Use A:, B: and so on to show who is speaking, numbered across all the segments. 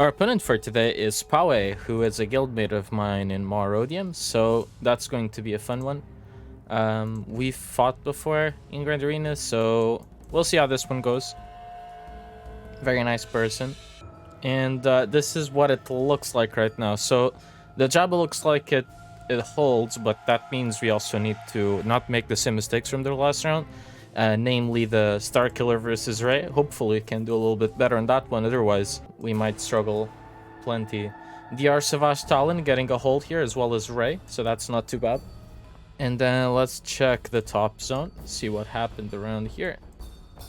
A: Our opponent for today is Pawe, who is a guildmate of mine in Marodium, so that's going to be a fun one. We've fought before in Grand Arena, so we'll see how this one goes. Very nice person. And this is what it looks like right now. So the Jabba looks like it holds, but that means we also need to not make the same mistakes from the last round. Namely the Starkiller versus Rey. Hopefully we can do a little bit better on that one, otherwise we might struggle plenty. DR Savage Talon getting a hold here as well as Rey, so that's not too bad. And then let's check the top zone, see what happened around here.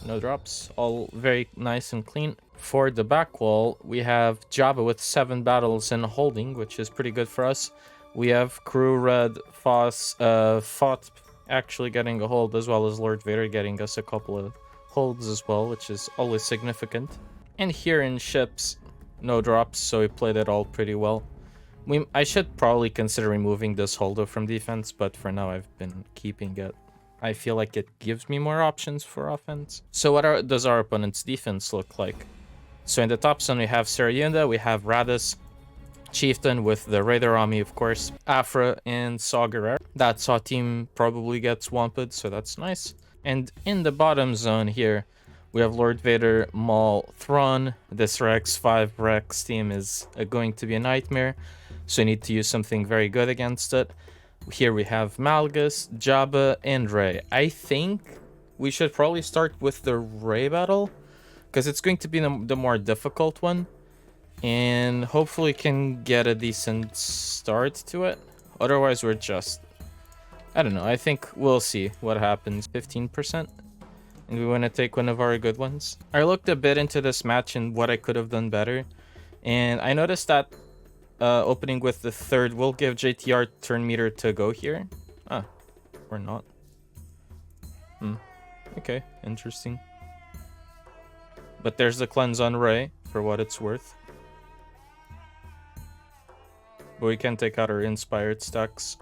A: No drops, all very nice and clean. For the back wall, we have Jabba with 7 battles and holding, which is pretty good for us. We have Crew Red, Fought actually getting a hold, as well as Lord Vader getting us a couple of holds as well, which is always significant. And here in ships, no drops, so we played it all pretty well. I should probably consider removing this holdo from defense, but for now I've been keeping it. I feel like it gives me more options for offense. So what does our opponent's defense look like? So in the top zone we have Cere, we have Raddus, Chieftain with the Raider army, of course, Aphra and Saw That Saw team probably gets Wampa'd, so that's nice. And in the bottom zone here, we have Lord Vader, Maul, Thrawn. This Rex 5 Rex team is going to be a nightmare, so you need to use something very good against it. Here we have Malgus, Jabba, and Rey. I think we should probably start with the Rey battle, because it's going to be the more difficult one. And hopefully can get a decent start to it. Otherwise we're just... I don't know, I think we'll see what happens. 15%. And we want to take one of our good ones. I looked a bit into this match and what I could have done better. And I noticed that opening with the 3rd will give JTR turn meter to go here. Ah, or not. Okay, interesting. But there's the cleanse on Rey, for what it's worth. But we can take out our inspired stacks.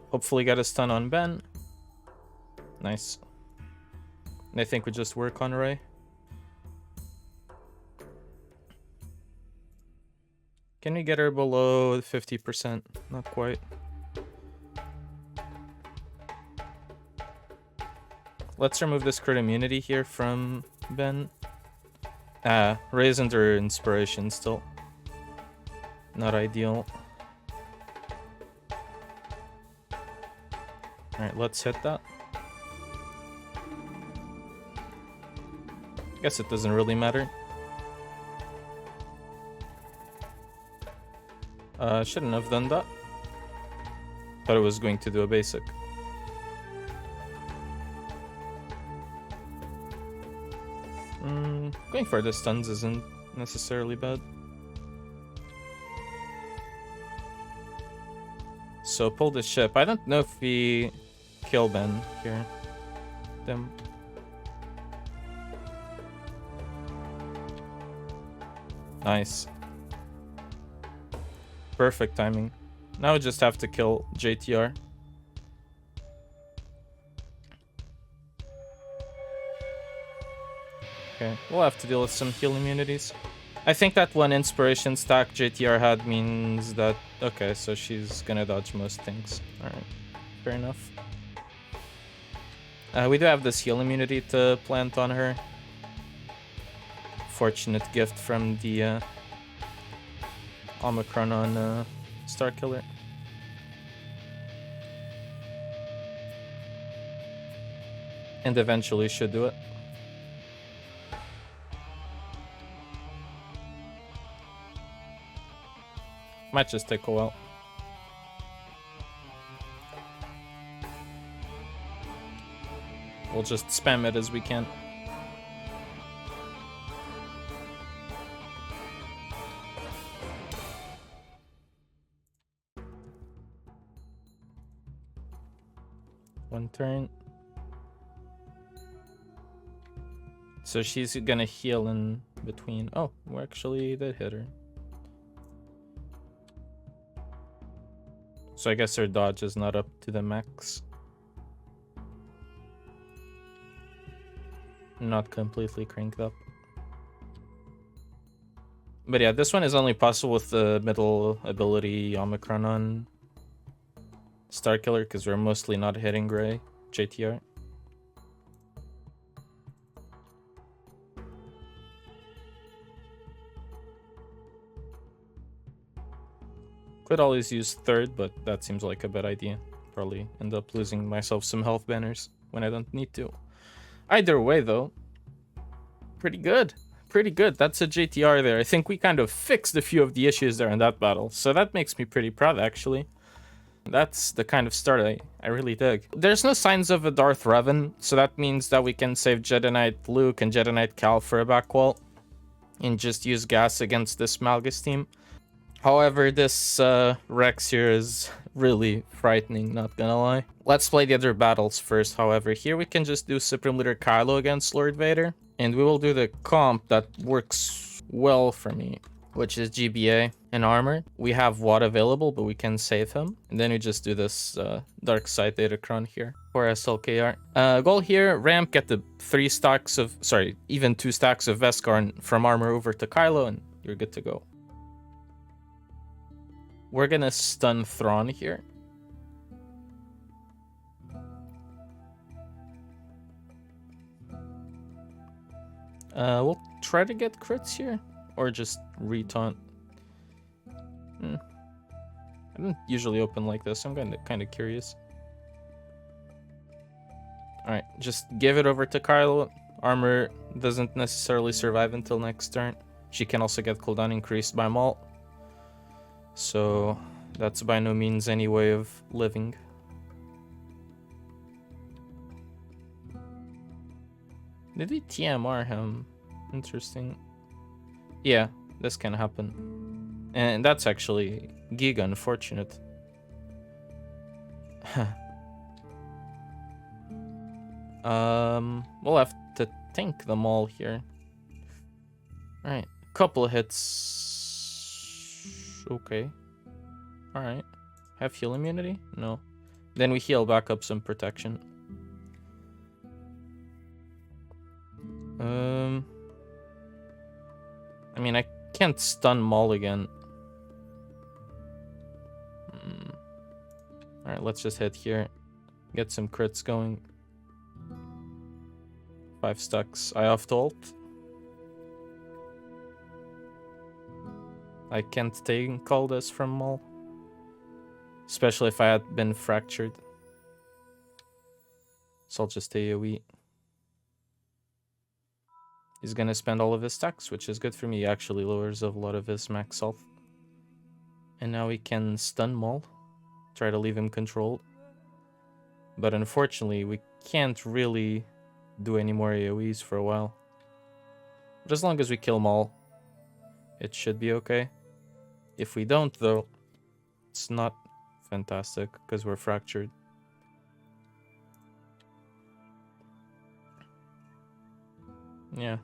A: Hopefully get a stun on Ben. Nice. And I think we just work on Rey. Can we get her below 50%? Not quite. Let's remove this crit immunity here from Ben. Rey's under inspiration still. Not ideal. Alright, let's hit that. Guess it doesn't really matter. Shouldn't have done that. Thought it was going to do a basic. Going for the stuns isn't necessarily bad. So pull the ship. I don't know if we kill Ben here. Them. Nice. Perfect timing. Now we just have to kill JTR. Okay, we'll have to deal with some heal immunities. I think that one inspiration stack JTR had means that... Okay, so she's gonna dodge most things. Alright, fair enough. We do have this heal immunity to plant on her. Fortunate gift from the Omicron on Starkiller. And eventually should do it. Might just take a while. We'll just spam it as we can. One turn. So she's gonna heal in between. Oh, we actually did hit her. So I guess her dodge is not up to the max. Not completely cranked up. But yeah, this one is only possible with the middle ability Omicron on Starkiller, because we're mostly not hitting gray JTR. Could always use third, but that seems like a bad idea. Probably end up losing myself some health banners when I don't need to. Either way, though, pretty good. Pretty good. That's a JTR there. I think we kind of fixed a few of the issues there in that battle. So that makes me pretty proud, actually. That's the kind of start I really dig. There's no signs of a Darth Revan, so that means that we can save Jedi Knight Luke and Jedi Knight Cal for a back wall and just use gas against this Malgus team. However, this Rex here is really frightening, not gonna lie. Let's play the other battles first, however. Here we can just do Supreme Leader Kylo against Lord Vader. And we will do the comp that works well for me, which is GBA and armor. We have Watt available, but we can save him. And then we just do this Dark Side Datacron here for SLKR. Goal here, ramp, get the 3 stacks of, sorry, even 2 stacks of Veskar from armor over to Kylo, and you're good to go. We're gonna stun Thrawn here. We'll try to get crits here, or just retaunt. I don't usually open like this. I'm kind of curious. All right, just give it over to Kylo. Armor doesn't necessarily survive until next turn. She can also get cooldown increased by Maul. So that's by no means any way of living. Did we TMR him? Interesting. Yeah, this can happen. And that's actually giga unfortunate. We'll have to tank them all here. Alright, couple of hits. Okay. Alright. Have heal immunity? No. Then we heal back up some protection. I mean, I can't stun Maul again. Alright, let's just hit here. Get some crits going. 5 stacks. I off ult. I can't take all this from Maul. Especially if I had been fractured. So I'll just AoE. He's gonna spend all of his stacks, which is good for me. He actually lowers a lot of his max health. And now we can stun Maul. Try to leave him controlled. But unfortunately, we can't really do any more AoEs for a while. But as long as we kill Maul, it should be okay. If we don't, though, it's not fantastic because we're fractured. Yeah,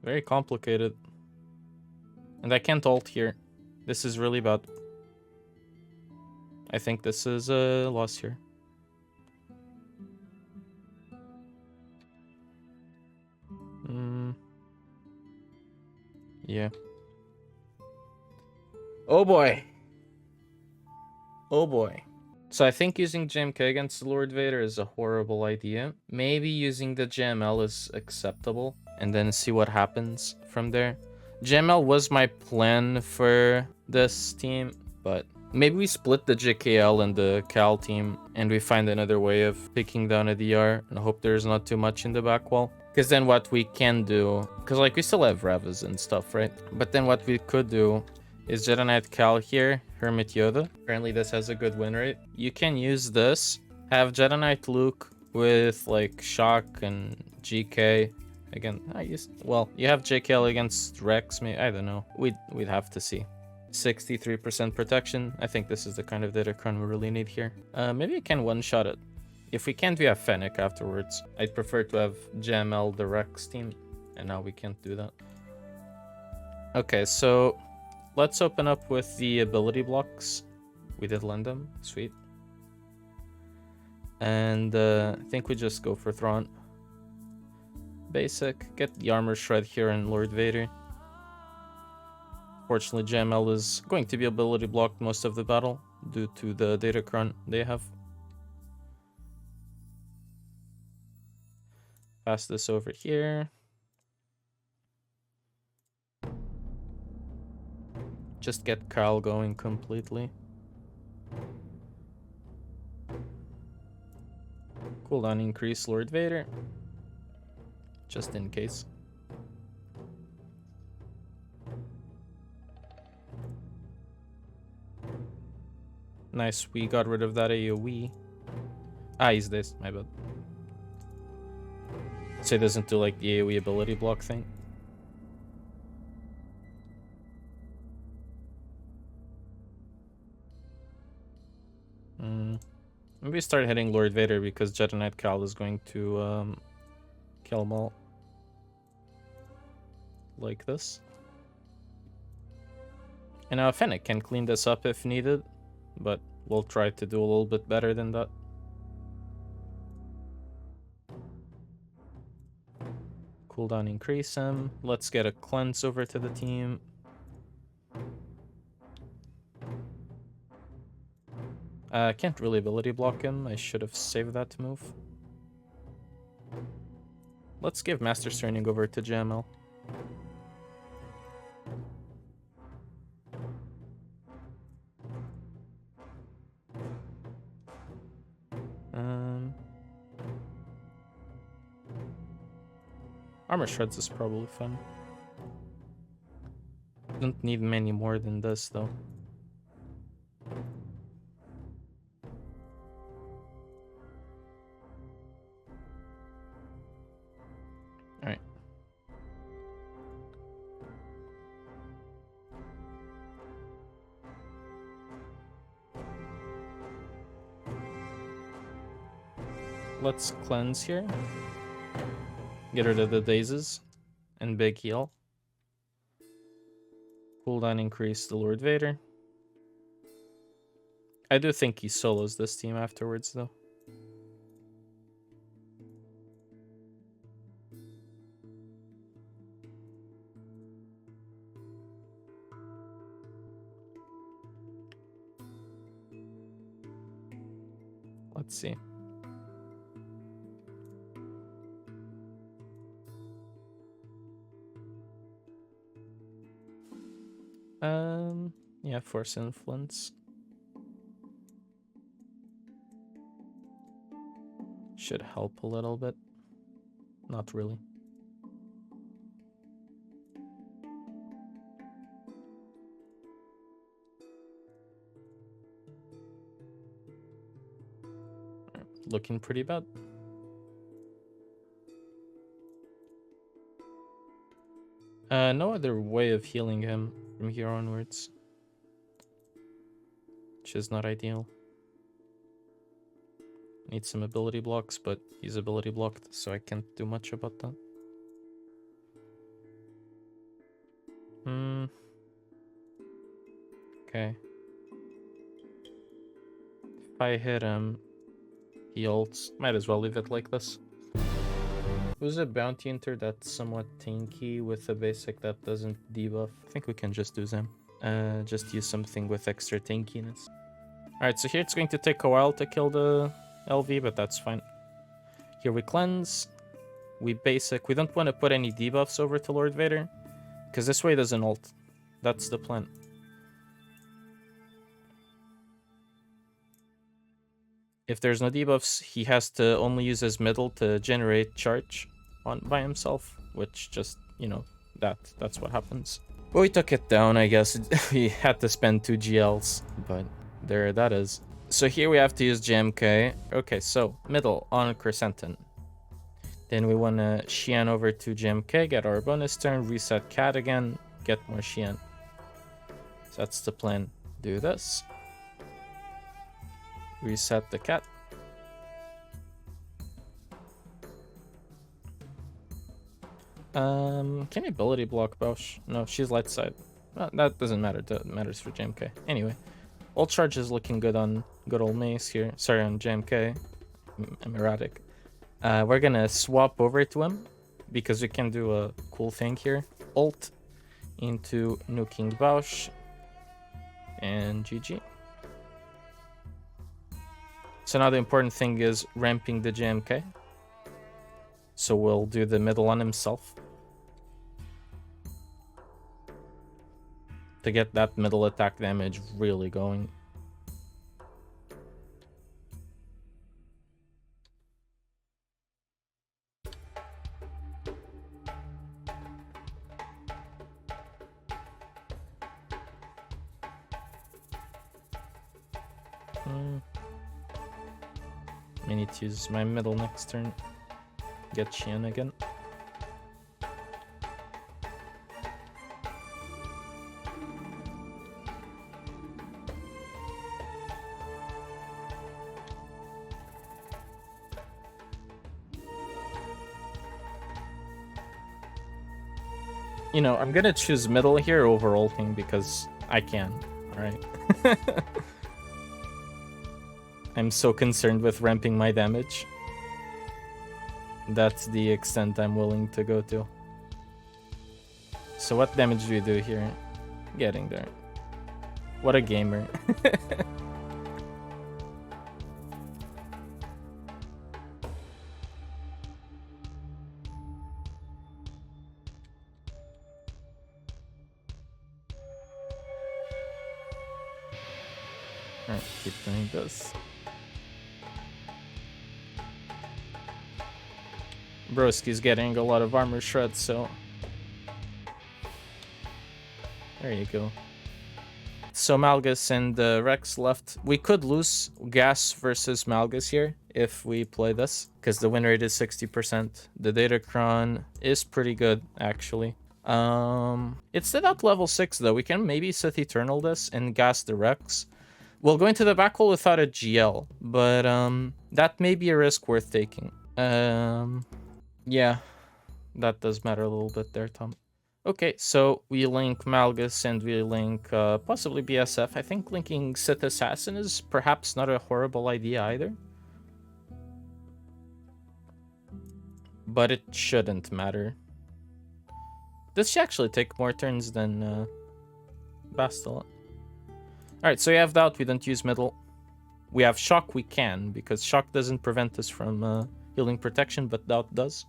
A: very complicated. And I can't ult here. This is really bad. I think this is a loss here. Yeah. Oh boy. Oh boy. So I think using JMK against Lord Vader is a horrible idea. Maybe using the JML is acceptable, and then see what happens from there. JML was my plan for this team, but maybe we split the JKL and the Cal team, and we find another way of picking down a DR, and hope there's not too much in the back wall. Because then what we can do, because like we still have Revas and stuff, right? But then what we could do is Jedi Knight Cal here, Hermit Yoda. Apparently this has a good win rate. You can use this, have Jedi Knight Luke with like Shock and GK. Again, well, you have JKL against Rex, maybe, I don't know. We'd have to see. 63% protection. I think this is the kind of Datacron we really need here. Maybe I can one-shot it. If we can't, we have Fennec afterwards. I'd prefer to have JML the Rex team, and now we can't do that. Okay, so let's open up with the ability blocks. We did lend them, sweet. And I think we just go for Thrawn. Basic, get the armor shred here and Lord Vader. Fortunately, JML is going to be ability blocked most of the battle due to the data cron they have. Pass this over here. Just get Carl going completely. Cooldown increase Lord Vader. Just in case. Nice, we got rid of that AoE. Ah, he's this, my bad. So it doesn't do like the AoE ability block thing. Maybe start hitting Lord Vader because Jedi Knight Cal is going to kill them all. Like this. And now Fennec can clean this up if needed, but we'll try to do a little bit better than that. Cooldown increase him. Let's get a cleanse over to the team. Can't really ability block him. I should have saved that move. Let's give Master Turning over to JML. Armor Shreds is probably fun. Don't need many more than this though. Alright. Let's cleanse here. Get rid of the dazes and big heal. Cooldown increase the Lord Vader. I do think he solos this team afterwards though. Let's see. Yeah, Force Influence. Should help a little bit. Not really. Looking pretty bad. No other way of healing him from here onwards. Which is not ideal. Need some ability blocks, but he's ability blocked, so I can't do much about that. Okay. If I hit him, he ults. Might as well leave it like this. Who's a bounty hunter that's somewhat tanky with a basic that doesn't debuff? I think we can just do them. Just use something with extra tankiness. Alright, so here it's going to take a while to kill the LV, but that's fine. Here we cleanse. We basic. We don't want to put any debuffs over to Lord Vader, because this way doesn't ult. That's the plan. If there's no debuffs, he has to only use his middle to generate charge by himself, which just, you know, that's what happens. But we took it down, I guess. We had to spend 2 GLs, but there that is. So here we have to use JMK. Okay, so middle on Crescenton. Then we want to Xian over to JMK, get our bonus turn, reset Cat again, get more Xian. So that's the plan. Do this. Reset the Cat. Can you ability block Bosch? No, she's light side. Well, that doesn't matter. That matters for JMK. Anyway, ult charge is looking good on good old Mace here. Sorry, on JMK. I'm erratic. We're gonna swap over to him because we can do a cool thing here. Ult, into nuking Bausch, and GG. So now the important thing is ramping the JMK. So we'll do the middle on himself to get that middle attack damage really going. I need to use my middle next turn. Get Chien again. You know, I'm gonna choose middle here over ulting because I can, alright? I'm so concerned with ramping my damage. That's the extent I'm willing to go to. So what damage do we do here? Getting there. What a gamer. Alright, keep doing this. Broski's getting a lot of armor shreds, so there you go. So Malgus and Rex left. We could lose Gas versus Malgus here if we play this, because the win rate is 60%. The Datacron is pretty good, actually. It's at level 6, though. We can maybe Sith Eternal this and Gas the Rex. We'll go into the back hole without a GL, but that may be a risk worth taking. Yeah, that does matter a little bit there, Tom. Okay, so we link Malgus and we link possibly BSF. I think linking Sith Assassin is perhaps not a horrible idea either. But it shouldn't matter. Does she actually take more turns than Bastila? Alright, so we have Doubt, we don't use middle. We have Shock, we can, because Shock doesn't prevent us from healing protection, but Doubt does.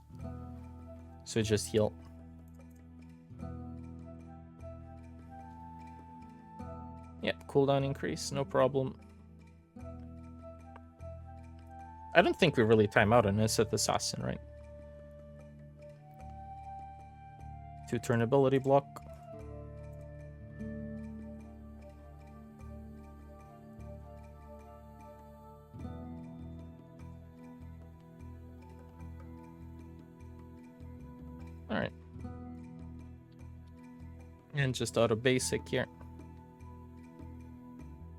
A: So just heal. Yeah, cooldown increase, no problem. I don't think we really time out on a Sith Assassin, right? 2-turn ability block. Alright. And just auto basic here.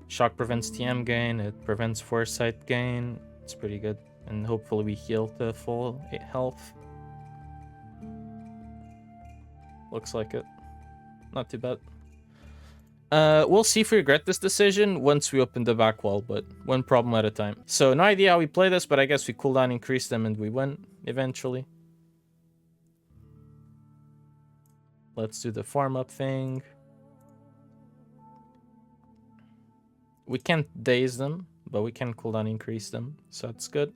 A: Shock prevents TM gain, it prevents foresight gain. It's pretty good. And hopefully we heal to full health. Looks like it. Not too bad. We'll see if we regret this decision once we open the back wall, but one problem at a time. So no idea how we play this, but I guess we cooldown, increase them, and we win eventually. Let's do the farm up thing. We can't daze them, but we can cooldown increase them, so that's good.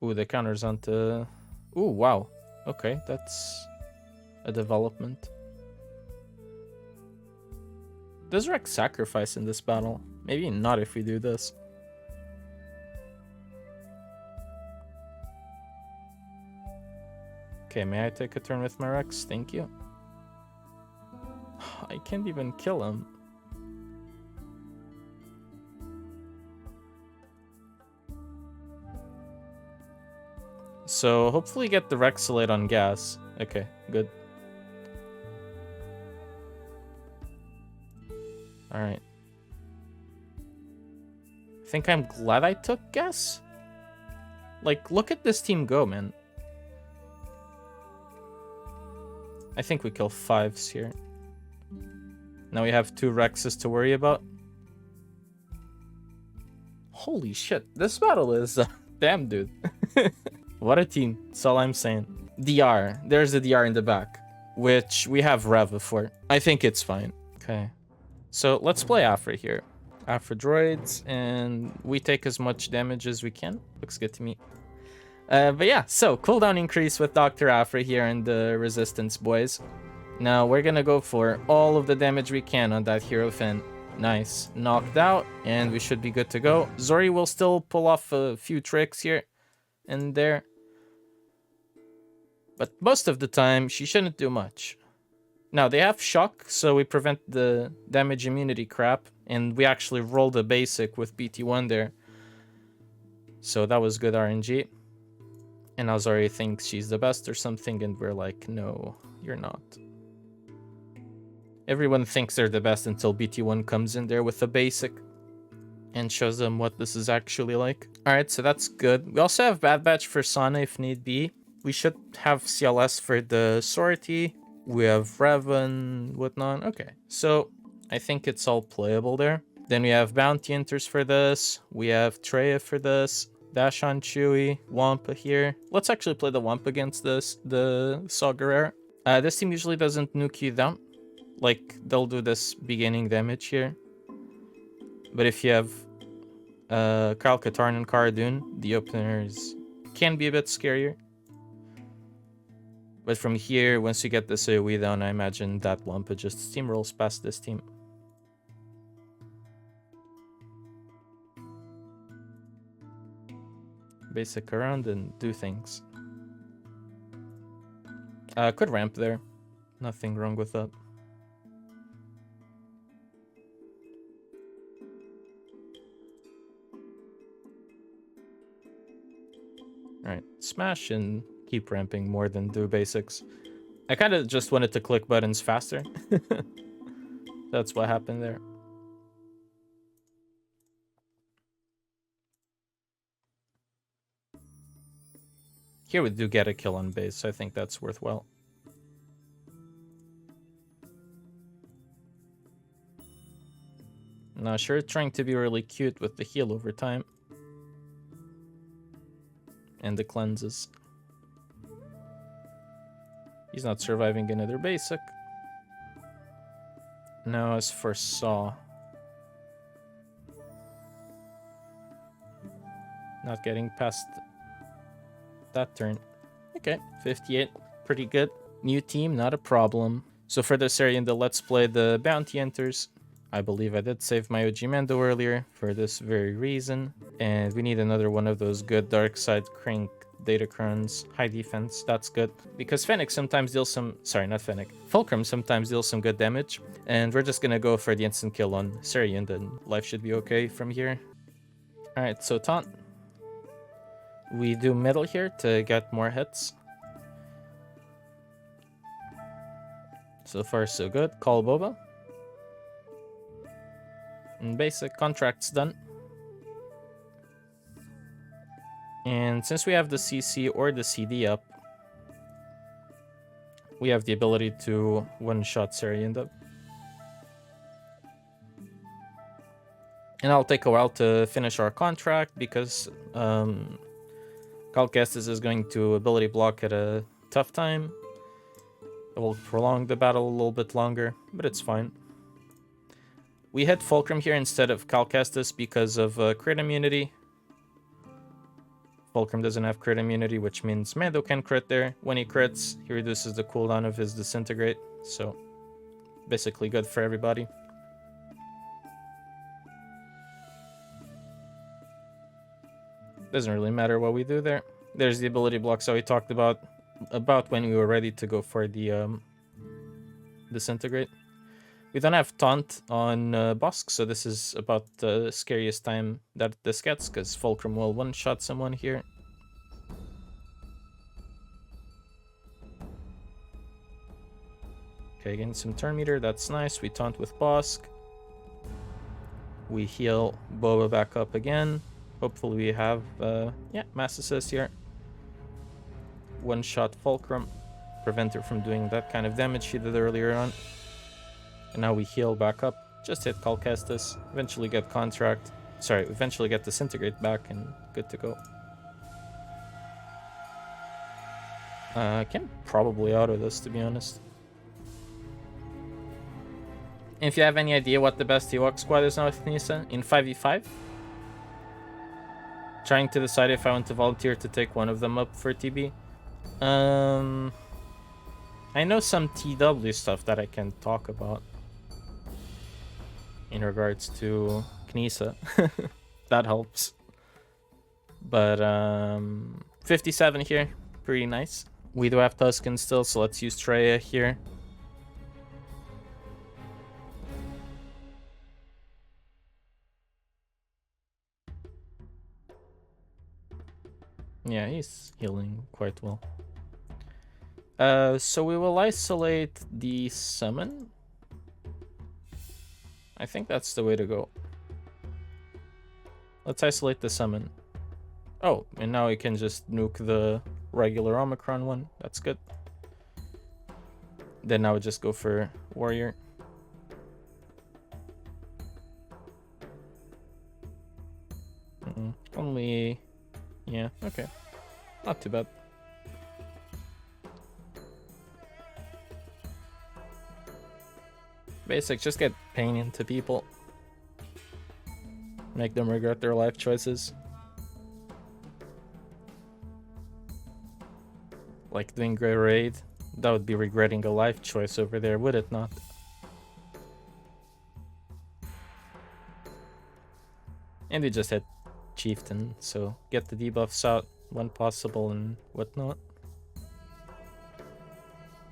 A: Ooh, the counters onto... Ooh, wow. Okay, that's a development. Does Rex sacrifice in this battle? Maybe not if we do this. Okay, may I take a turn with my Rex? Thank you. I can't even kill him. So hopefully get the Rexolate on gas. Okay, good. Alright. I think I'm glad I took gas. Like, look at this team go, man. I think we kill 5s here. Now we have 2 Rexes to worry about. Holy shit, this battle is... damn, dude. What a team. That's all I'm saying. DR. There's the DR in the back, which we have Reva for. I think it's fine. Okay. So let's play Aphra here. Aphra droids, and we take as much damage as we can. Looks good to me. But yeah, so cooldown increase with Dr. Aphra here and the Resistance boys. Now we're gonna go for all of the damage we can on that Hero Finn. Nice. Knocked out, and we should be good to go. Zori will still pull off a few tricks here and there. But most of the time, she shouldn't do much. Now, they have shock, so we prevent the damage immunity crap. And we actually rolled a basic with BT1 there. So that was good RNG. And now Zori thinks she's the best or something, and we're like, no, you're not. Everyone thinks they're the best until BT1 comes in there with a basic and shows them what this is actually like. Alright, so that's good. We also have Bad Batch for Sana if need be. We should have CLS for the sortie. We have Reva and whatnot. Okay, so I think it's all playable there. Then we have Bounty Hunters for this. We have Traya for this. Dash on Chewie. Wampa here. Let's actually play the Wampa against the Saw this team usually doesn't nuke you down. Like, they'll do this beginning damage here. But if you have Kyle Katarn and Cara Dune, the openers can be a bit scarier. But from here, once you get this AoE down, I imagine that Wampa just steamrolls past this team. Basic around and do things. Could ramp there. Nothing wrong with that. Alright, smash and keep ramping more than do basics. I kind of just wanted to click buttons faster. That's what happened there. Here we do get a kill on base, so I think that's worthwhile. Now, sure, trying to be really cute with the heal over time. And the cleanses. He's not surviving another basic. Now, as for Saw. Not getting past that turn. Okay, 58. Pretty good. New team, not a problem. So for this area in the Let's Play the Bounty Hunters, I believe I did save my OG Mando earlier for this very reason. And we need another one of those good dark side crank Datacrons. High defense, that's good. Because Fennec sometimes deals some... Sorry, not Fennec. Fulcrum sometimes deals some good damage. And we're just gonna go for the instant kill on Cere, and then life should be okay from here. Alright, so taunt. We do middle here to get more hits. So far, so good. Call Boba. And basic contract's done. And since we have the CC or the CD up, we have the ability to one-shot Cere in the... And I'll take a while to finish our contract because Cal Kestis is going to ability block at a tough time. It will prolong the battle a little bit longer, but it's fine. We hit Fulcrum here instead of Cal Kestis because of crit immunity. Fulcrum doesn't have crit immunity, which means Mando can crit there. When he crits, he reduces the cooldown of his Disintegrate. So, basically good for everybody. Doesn't really matter what we do there. There's the ability block, so we talked about when we were ready to go for the Disintegrate. We don't have Taunt on Bossk, so this is about the scariest time that this gets, because Fulcrum will one-shot someone here. Okay, getting some turn meter, that's nice. We taunt with Bossk. We heal Boba back up again. Hopefully we have, yeah, mass assist here. One-shot Fulcrum. Prevent her from doing that kind of damage she did earlier on. And now we heal back up. Just hit Cal Kestis. Eventually get contract. Sorry, eventually get Disintegrate back and good to go. I can probably auto this, to be honest. If you have any idea what the best Ewok squad is now with Kneesaa in 5v5, trying to decide if I want to volunteer to take one of them up for TB. I know some TW stuff that I can talk about in regards to Kneesaa. That helps. But 57 here, pretty nice. We do have Tuskens still, so let's use Traya here. Yeah, he's healing quite well. So we will isolate the summon. I think that's the way to go. Let's isolate the summon. Oh, and now we can just nuke the regular Omicron one. That's good. Then I would just go for Warrior. Only... Yeah, okay. Not too bad. Basic, just get pain into people. Make them regret their life choices. Like doing Grey Raid. That would be regretting a life choice over there, would it not? And we just hit Chieftain, so get the debuffs out when possible and whatnot.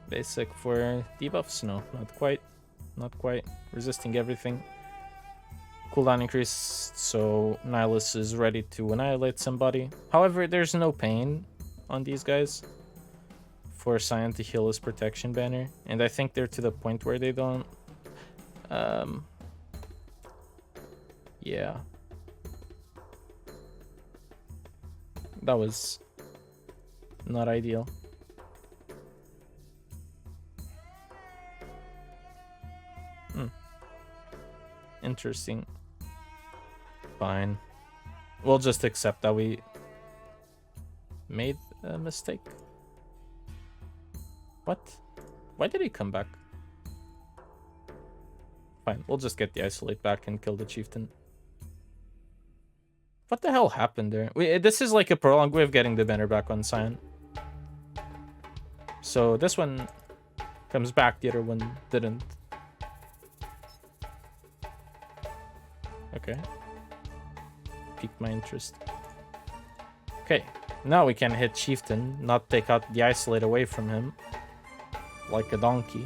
A: Basic for debuffs? No, not quite. Not quite. Resisting everything. Cooldown increased, so Nihilus is ready to annihilate somebody. However, there's no pain on these guys for Cyan to heal his protection banner, and I think they're to the point where they don't. Yeah. That was not ideal. Interesting. Fine. We'll just accept that we made a mistake. What? Why did he come back? Fine, we'll just get the isolate back and kill the chieftain. What the hell happened there? This is like a prolonged way of getting the banner back on Cyan. So this one comes back, the other one didn't. Okay. Piqued my interest. Okay, now we can hit Chieftain, not take out the isolate away from him. Like a donkey.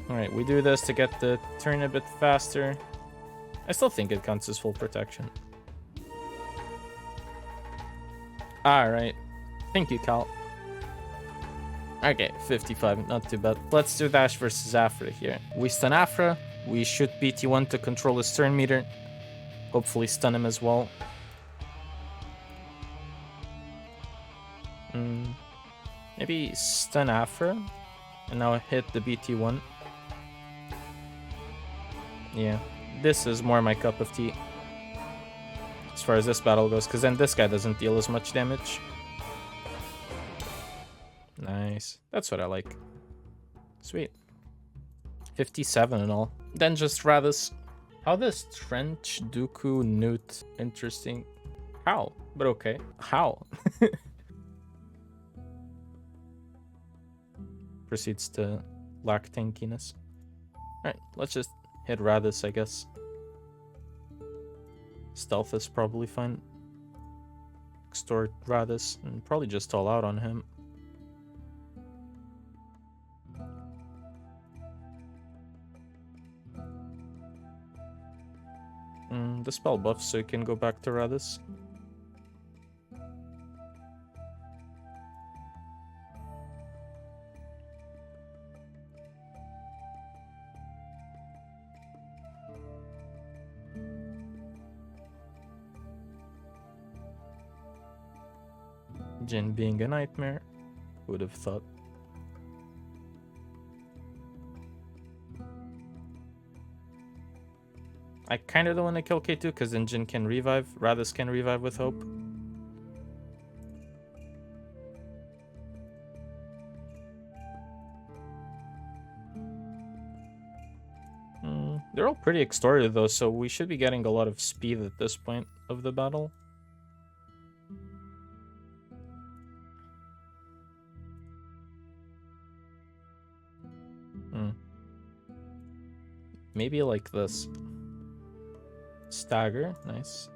A: Alright, we do this to get the turn a bit faster. I still think it counts as full protection. Alright. Thank you, Cal. Okay, 55, not too bad. Let's do Dash versus Aphra here. We stun Aphra. We shoot BT1 to control his turn meter. Hopefully stun him as well. Maybe stun Aphra. And now hit the BT1. Yeah, this is more my cup of tea. As far as this battle goes, because then this guy doesn't deal as much damage. Nice. That's what I like. Sweet. 57 and all. Then just Raddus. How does Trench Dooku Newt? Interesting. How? But okay. How? Proceeds to lack tankiness. Alright, let's just hit Raddus, I guess. Stealth is probably fine. Extort Raddus and probably just all out on him. The spell buffs, so you can go back to Raddus. Jin being a nightmare, would have thought. I kind of don't want to kill K2 because then Jin can revive. Raddus can revive with hope. They're all pretty extorted though, so we should be getting a lot of speed at this point of the battle. Maybe like this. Stagger, nice.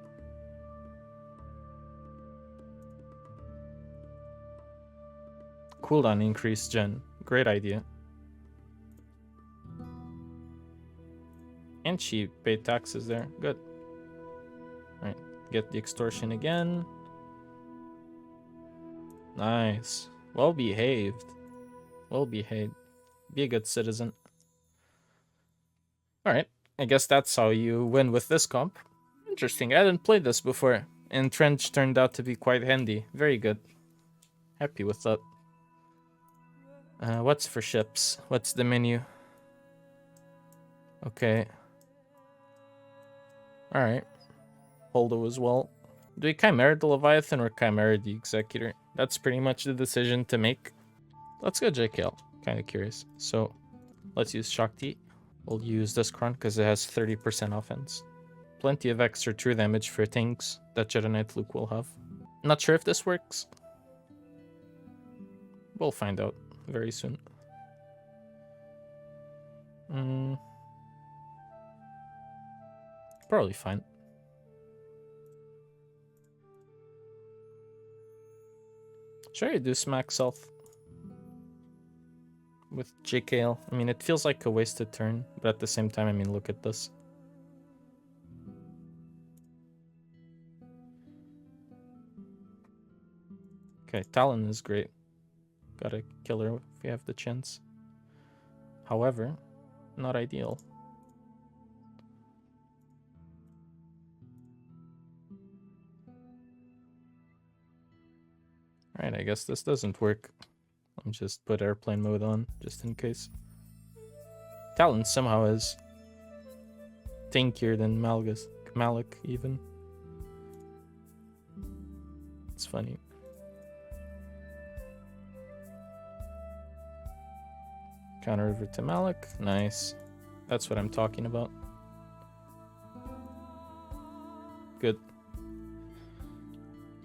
A: Cooldown increase gen, great idea. And she paid taxes there, good. Alright, get the extortion again. Nice, well behaved. Well behaved. Be a good citizen. Alright, I guess that's how you win with this comp. Interesting, I hadn't played this before. And Trench turned out to be quite handy. Very good. Happy with that. What's for ships? What's the menu? Okay. Alright. Holdo as well. Do we Chimaera the Leviathan or Chimaera the Executor? That's pretty much the decision to make. Let's go JKL. Kind of curious. So, let's use Shakti. We'll use this Kron because it has 30% offense. Plenty of extra true damage for things that Jedi Knight Luke will have. Not sure if this works. We'll find out very soon. Probably fine. Should I do max health with JKL? I mean, it feels like a wasted turn, but at the same time, I mean, look at this. Okay, Talon is great. Gotta kill her if we have the chance. However, not ideal. Alright, I guess this doesn't work. Let me just put airplane mode on, just in case. Talon somehow is tankier than Malik, even. It's funny. Counter over to Malik. Nice. That's what I'm talking about. Good.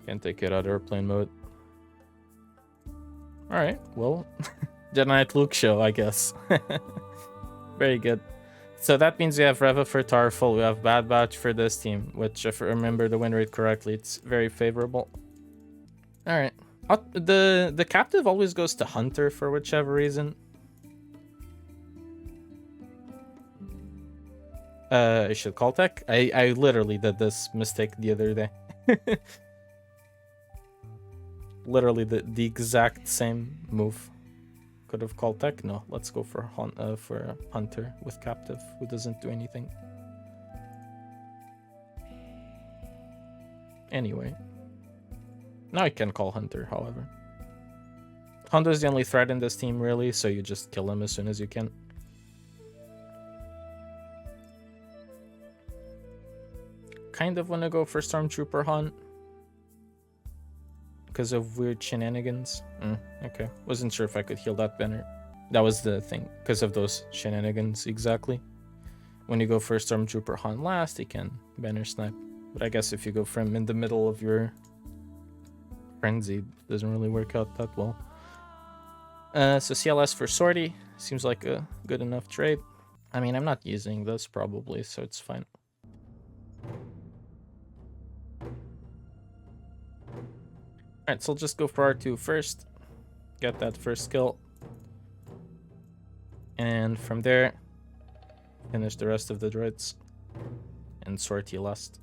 A: Can't take it out of airplane mode. Alright, well, Jedi Knight Luke show, I guess. Very good. So that means we have Reva for Tarfful, we have Bad Batch for this team, which, if I remember the win rate correctly, it's very favorable. Alright. The captive always goes to Hunter for whichever reason. I should call tech. I literally did this mistake the other day. Literally the exact same move. Could have called tech. No, let's go for Hunter with captive, who doesn't do anything. Anyway, now I can call Hunter. However, Hunter's the only threat in this team, really. So you just kill him as soon as you can. Kind of want to go for Stormtrooper Hunt because of weird shenanigans. Okay, wasn't sure if I could heal that banner. That was the thing, because of those shenanigans, exactly. When you go for Stormtrooper Hunt last, he can banner snipe. But I guess if you go for him in the middle of your frenzy, it doesn't really work out that well. So CLS for Sortie seems like a good enough trade. I mean, I'm not using this probably, so it's fine. Alright, so I'll just go for R2 first. Get that first skill. And from there, finish the rest of the droids. And Sortie last.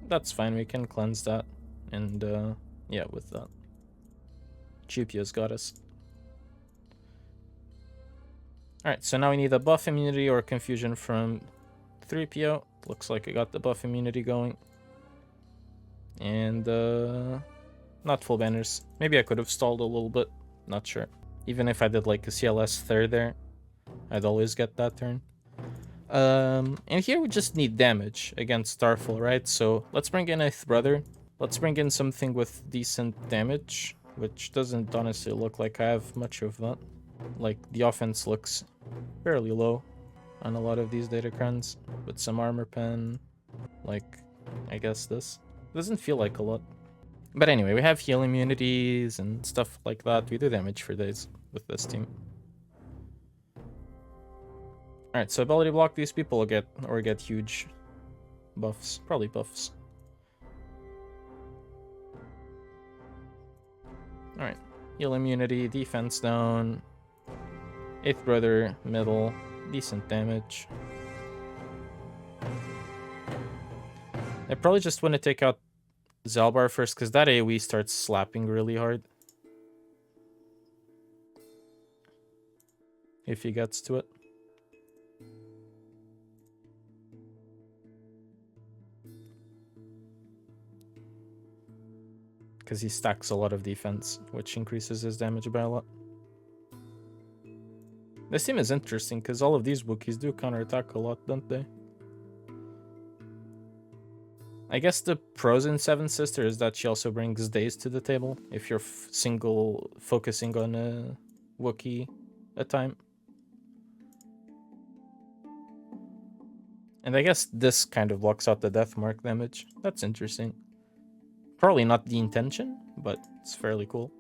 A: That's fine, we can cleanse that. And yeah, with that. Chupio's got us. Alright, so now we need a buff immunity or confusion from 3PO. Looks like I got the buff immunity going. And not full banners. Maybe I could have stalled a little bit. Not sure. Even if I did like a CLS third there, I'd always get that turn. And here we just need damage against Tarfful, right? So let's bring in 8th Brother. Let's bring in something with decent damage, which doesn't honestly look like I have much of that. Like, the offense looks fairly low on a lot of these datacrons, with some armor pen, like, I guess this. Doesn't feel like a lot. But anyway, we have heal immunities and stuff like that. We do damage for days with this team. Alright, so ability block, these people will get huge buffs. Probably buffs. Alright, heal immunity, defense down. 8th brother, middle, decent damage. I probably just want to take out Zalbar first, because that AoE starts slapping really hard. If he gets to it. Because he stacks a lot of defense, which increases his damage by a lot. This team is interesting, because all of these Wookiees do counterattack a lot, don't they? I guess the pros in Seven Sister is that she also brings days to the table, if you're focusing on a Wookiee a time. And I guess this kind of blocks out the death mark damage. That's interesting. Probably not the intention, but it's fairly cool.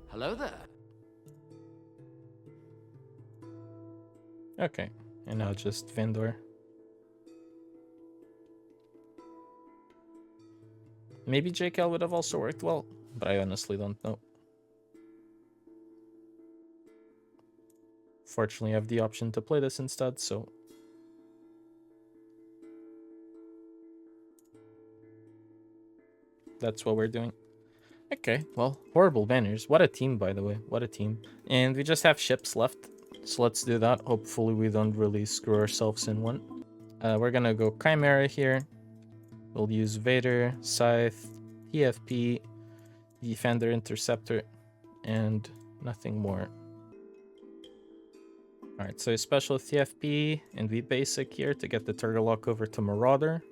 B: Hello there.
A: Okay, and now just Vendor. Maybe JKL would have also worked well, but I honestly don't know. Fortunately, I have the option to play this instead, so... that's what we're doing. Okay, well, horrible banners. What a team, by the way. What a team. And we just have ships left, so let's do that. Hopefully we don't really screw ourselves in one. We're gonna go Chimaera here. We'll use Vader, Scythe, TFP, Defender, Interceptor, and nothing more. Alright, so special TFP, and we basic here to get the Turtle Lock over to Marauder.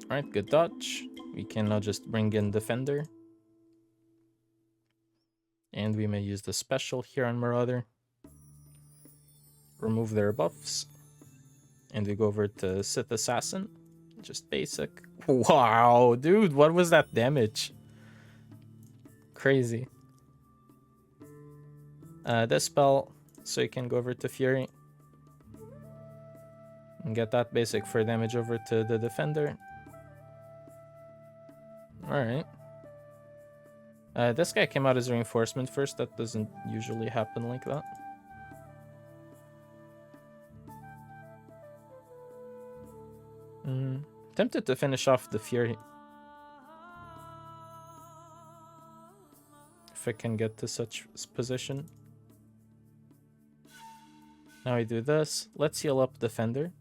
A: Alright, good dodge. We can now just bring in Defender. And we may use the special here on Marauder. Remove their buffs. And we go over to Sith Assassin. Just basic. Wow, dude, what was that damage? Crazy. This spell, so you can go over to Fury. And get that basic for damage over to the Defender. Alright. This guy came out as a reinforcement first. That doesn't usually happen like that. Tempted to finish off the Fury. If I can get to such position. Now we do this. Let's heal up Defender.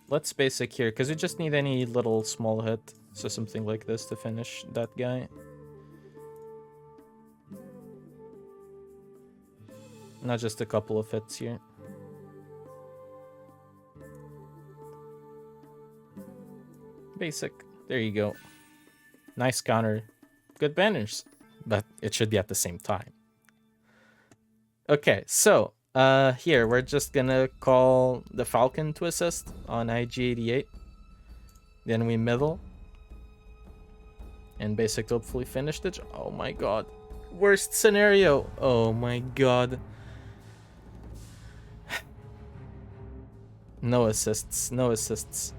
A: Let's basic here, because we just need any little small hit. So something like this to finish that guy. Not just a couple of hits here. Basic. There you go. Nice counter. Good banners. But it should be at the same time. Okay, so here we're just gonna call the Falcon to assist on IG-88. Then we middle. And basic to hopefully finish the job. Oh my god. Worst scenario. Oh my god. No assists. No assists.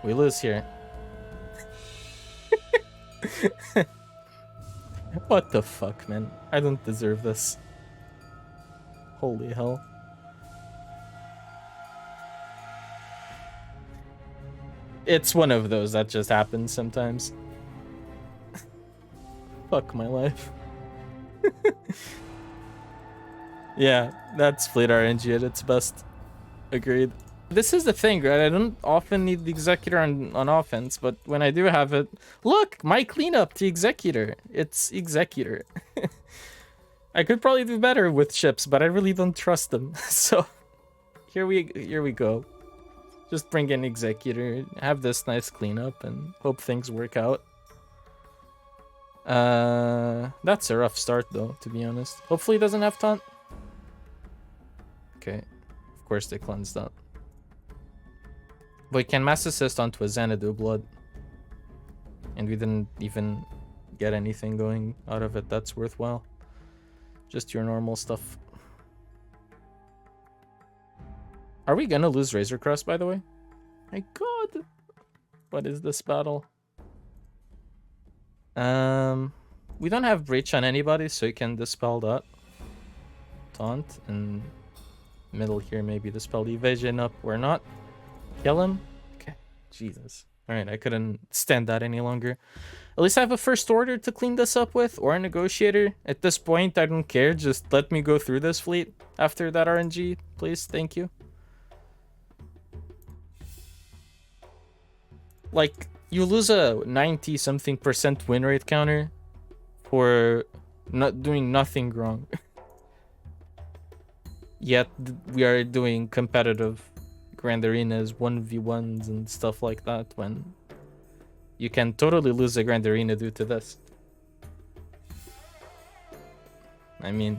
A: We lose here. What the fuck, man? I don't deserve this. Holy hell. It's one of those that just happens sometimes. Fuck my life. Yeah, that's Fleet RNG at its best. Agreed. This is the thing, right? I don't often need the Executor on offense, but when I do have it... Look! My cleanup to Executor! It's Executor. I could probably do better with ships, but I really don't trust them. So here we go. Just bring in Executor, have this nice cleanup, and hope things work out. That's a rough start though, to be honest. Hopefully he doesn't have taunt. Okay, of course they cleansed that. But we can mass assist onto a Xanadu Blood. And we didn't even get anything going out of it that's worthwhile. Just your normal stuff. Are we gonna lose Razor Crest, by the way? My god! What is this battle? We don't have Breach on anybody, so you can dispel that. Taunt, and middle here maybe dispel Evasion up or not. Kill him? Okay, Jesus. Alright, I couldn't stand that any longer. At least I have a First Order to clean this up with, or a Negotiator. At this point, I don't care. Just let me go through this fleet after that RNG, please. Thank you. Like, you lose a 90-something% win rate counter for not doing nothing wrong. Yet, we are doing competitive Grand Arenas, 1v1s and stuff like that, when you can totally lose a Grand Arena due to this. I mean,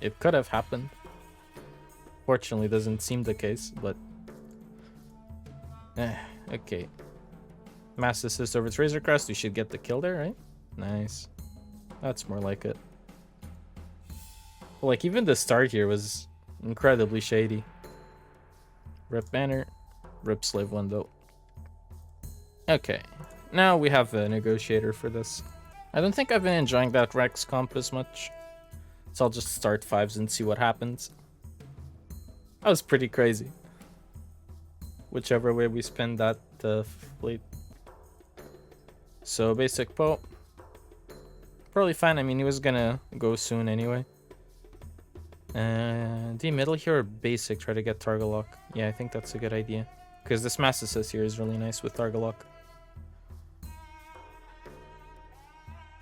A: it could have happened. Fortunately, doesn't seem the case, but okay. Mass assist over its Razor Crest. We should get the kill there, right? Nice. That's more like it. Like, even the start here was incredibly shady. Rip Banner. Rip Slave 1, though. Okay. Now we have a Negotiator for this. I don't think I've been enjoying that Rex comp as much. So I'll just start 5s and see what happens. That was pretty crazy. Whichever way we spin that fleet. So, basic Poe. Probably fine. I mean, he was gonna go soon anyway. D middle here or basic, try to get target lock. Yeah, I think that's a good idea. Because this mass assist here is really nice with target lock.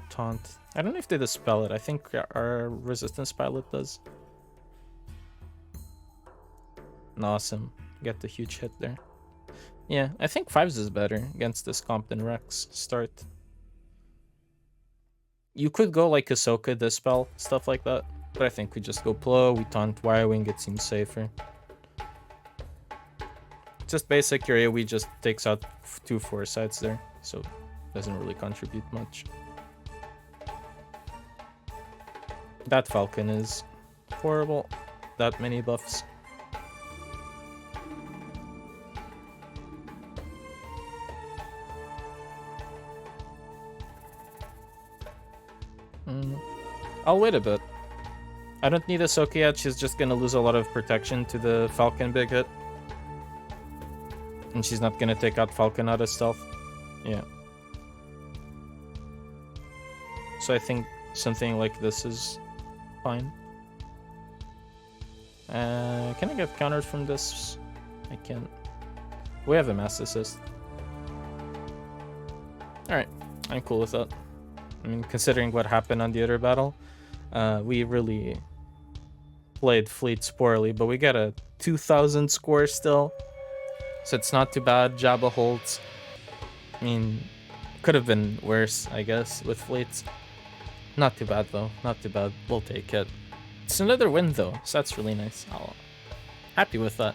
A: Taunt. I don't know if they dispel it. I think our resistance pilot does. Awesome. Get the huge hit there. Yeah, I think 5s is better against this comp than Rex start. You could go like Ahsoka, dispel, stuff like that. But I think we just go Plo, we taunt Y-Wing, it seems safer. Just basic, your AoE just takes out 2 foresights there, so doesn't really contribute much. That Falcon is horrible. That many buffs. I'll wait a bit. I don't need Ahsoka yet, she's just gonna lose a lot of protection to the Falcon big hit. And she's not gonna take out Falcon out of stealth. Yeah. So I think something like this is fine. Can I get countered from this? I can. We have a mass assist. Alright, I'm cool with that. I mean, considering what happened on the other battle, we really played fleets poorly, but we got a 2000 score still, so it's not too bad. Jabba holds. I mean, could have been worse, I guess, with fleets. Not too bad though, not too bad. We'll take it. It's another win though, so that's really nice. Happy with that.